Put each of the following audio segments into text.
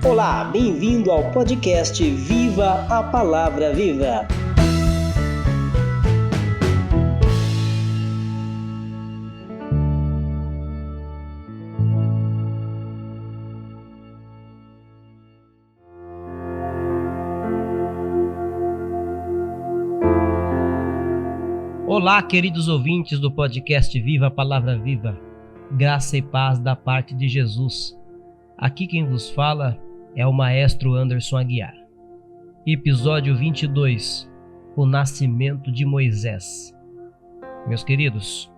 Olá, bem-vindo ao podcast Viva a Palavra Viva. Olá, queridos ouvintes do podcast Viva a Palavra Viva. Graça e paz da parte de Jesus. Aqui quem vos fala é o maestro Anderson Aguiar. Episódio 22. O nascimento de Moisés. Meus queridos,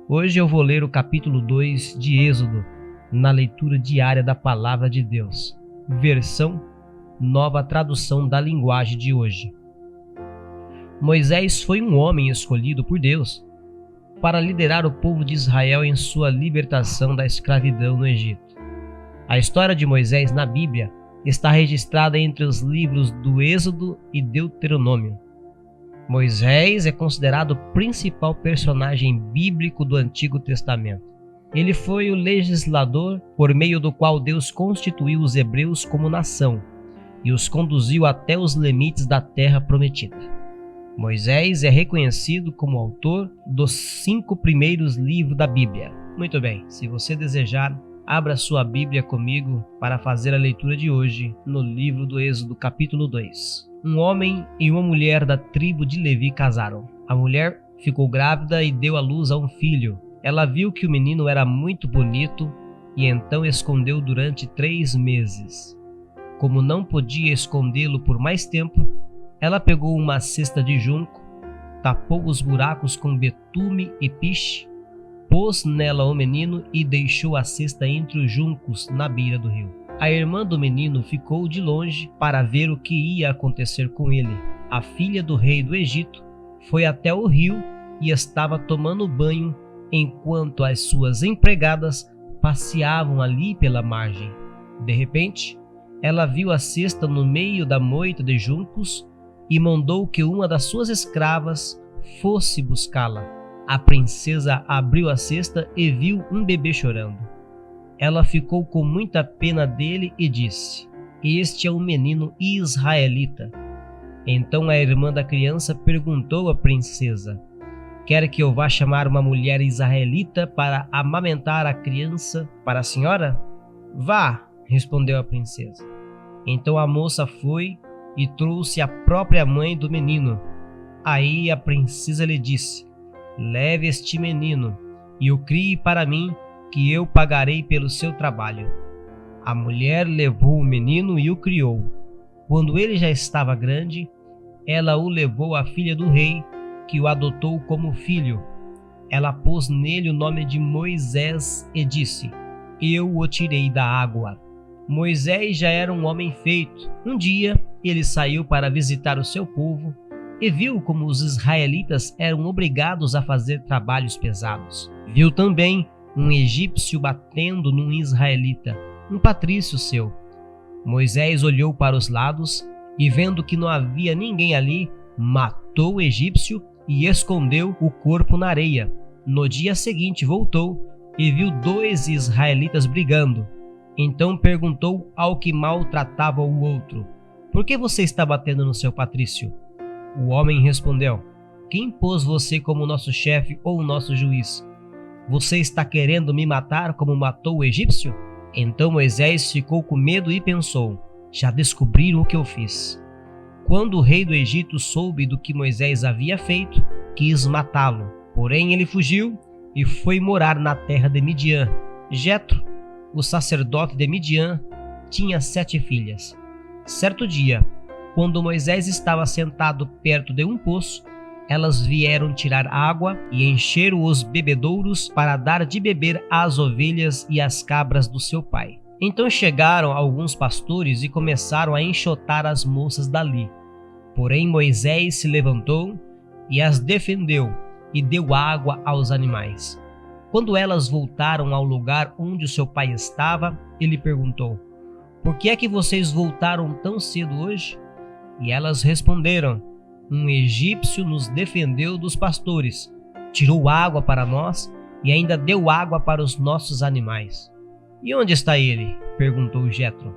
hoje eu vou ler o capítulo 2 de Êxodo na leitura diária da Palavra de Deus, versão Nova Tradução da Linguagem de hoje. Moisés foi um homem escolhido por Deus para liderar o povo de Israel em sua libertação da escravidão no Egito. A história de Moisés na Bíblia está registrada entre os livros do Êxodo e Deuteronômio. Moisés é considerado o principal personagem bíblico do Antigo Testamento. Ele foi o legislador por meio do qual Deus constituiu os hebreus como nação e os conduziu até os limites da terra prometida. Moisés é reconhecido como autor dos 5 primeiros livros da Bíblia. Muito bem, se você desejar, abra sua Bíblia comigo para fazer a leitura de hoje no livro do Êxodo, capítulo 2. Um homem e uma mulher da tribo de Levi casaram. A mulher ficou grávida e deu à luz a um filho. Ela viu que o menino era muito bonito e então escondeu durante 3 meses. Como não podia escondê-lo por mais tempo, ela pegou uma cesta de junco, tapou os buracos com betume e piche, pôs nela o menino e deixou a cesta entre os juncos na beira do rio. A irmã do menino ficou de longe para ver o que ia acontecer com ele. A filha do rei do Egito foi até o rio e estava tomando banho enquanto as suas empregadas passeavam ali pela margem. De repente, ela viu a cesta no meio da moita de juncos e mandou que uma das suas escravas fosse buscá-la. A princesa abriu a cesta e viu um bebê chorando. Ela ficou com muita pena dele e disse: "Este é um menino israelita." Então a irmã da criança perguntou à princesa: "Quer que eu vá chamar uma mulher israelita para amamentar a criança para a senhora?" "Vá", respondeu a princesa. Então a moça foi e trouxe a própria mãe do menino. Aí a princesa lhe disse: "Leve este menino e o crie para mim, que eu pagarei pelo seu trabalho." A mulher levou o menino e o criou. Quando ele já estava grande, ela o levou à filha do rei, que o adotou como filho. Ela pôs nele o nome de Moisés e disse: "Eu o tirei da água." Moisés já era um homem feito. Um dia, ele saiu para visitar o seu povo e viu como os israelitas eram obrigados a fazer trabalhos pesados. Viu também um egípcio batendo num israelita, um patrício seu. Moisés olhou para os lados e, vendo que não havia ninguém ali, matou o egípcio e escondeu o corpo na areia. No dia seguinte voltou e viu 2 israelitas brigando. Então perguntou ao que maltratava o outro: "Por que você está batendo no seu patrício?" O homem respondeu: "Quem pôs você como nosso chefe ou nosso juiz? Você está querendo me matar como matou o egípcio?" Então Moisés ficou com medo e pensou: "Já descobriram o que eu fiz." Quando o rei do Egito soube do que Moisés havia feito, quis matá-lo. Porém ele fugiu e foi morar na terra de Midian. Jetro, o sacerdote de Midian, tinha 7 filhas. Certo dia, quando Moisés estava sentado perto de um poço, elas vieram tirar água e encheram os bebedouros para dar de beber às ovelhas e às cabras do seu pai. Então chegaram alguns pastores e começaram a enxotar as moças dali. Porém Moisés se levantou e as defendeu e deu água aos animais. Quando elas voltaram ao lugar onde o seu pai estava, ele perguntou: "Por que é que vocês voltaram tão cedo hoje?" E elas responderam: "Um egípcio nos defendeu dos pastores, tirou água para nós e ainda deu água para os nossos animais." "E onde está ele?" perguntou Jetro.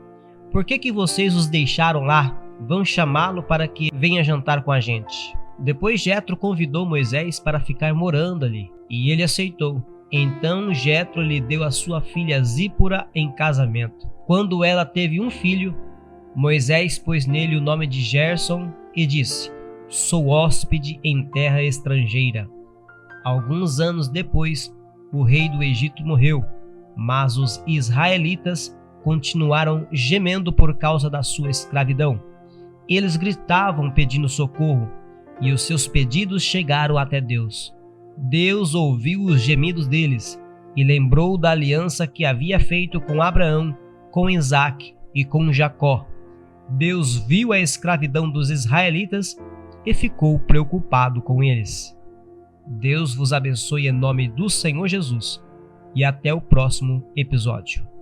Por que vocês os deixaram lá? Vão chamá-lo para que venha jantar com a gente. Depois Jetro convidou Moisés para ficar morando ali, e ele aceitou. Então Jetro lhe deu a sua filha Zípora em casamento. Quando ela teve um filho, Moisés pôs nele o nome de Gerson e disse: Sou hóspede em terra estrangeira. Alguns anos depois, o rei do Egito morreu, mas os israelitas continuaram gemendo por causa da sua escravidão. Eles gritavam pedindo socorro, e os seus pedidos chegaram até Deus. Deus ouviu os gemidos deles e lembrou da aliança que havia feito com Abraão, com Isaque e com Jacó. Deus viu a escravidão dos israelitas e ficou preocupado com eles. Deus vos abençoe em nome do Senhor Jesus e até o próximo episódio.